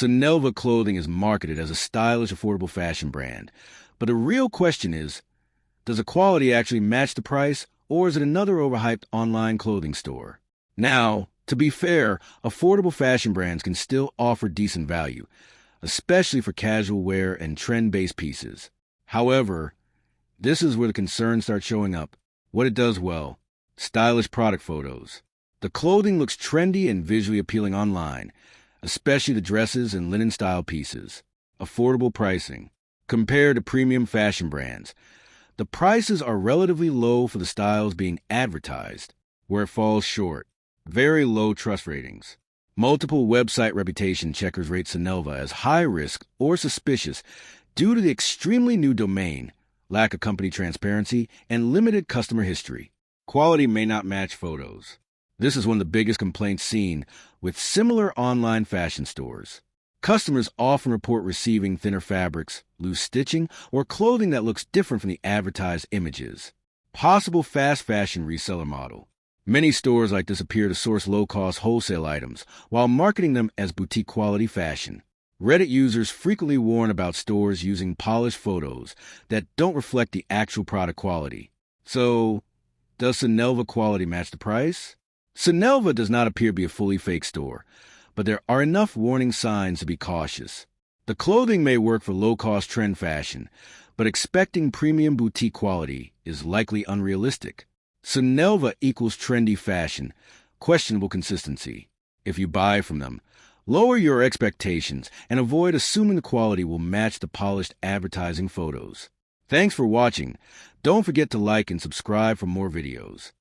Sunelva Clothing is marketed as a stylish, affordable fashion brand. But the real question is, does the quality actually match the price, or is it another overhyped online clothing store? Now, to be fair, affordable fashion brands can still offer decent value, especially for casual wear and trend-based pieces. However, this is where the concerns start showing up. What it does well: stylish product photos. The clothing looks trendy and visually appealing online, especially the dresses and linen-style pieces. Affordable pricing. Compared to premium fashion brands, the prices are relatively low for the styles being advertised. Where it falls short: very low trust ratings. Multiple website reputation checkers rate Sunelva as high risk or suspicious due to the extremely new domain, lack of company transparency, and limited customer history. Quality may not match photos. This is one of the biggest complaints seen with similar online fashion stores. Customers often report receiving thinner fabrics, loose stitching, or clothing that looks different from the advertised images. Possible fast fashion reseller model. Many stores like this appear to source low-cost wholesale items while marketing them as boutique-quality fashion. Reddit users frequently warn about stores using polished photos that don't reflect the actual product quality. So, does Sunelva quality match the price? Sunelva does not appear to be a fully fake store, but there are enough warning signs to be cautious. The clothing may work for low-cost trend fashion, but expecting premium boutique quality is likely unrealistic. Sunelva equals trendy fashion, questionable consistency. If you buy from them, lower your expectations and avoid assuming the quality will match the polished advertising photos. Thanks for watching. Don't forget to like and subscribe for more videos.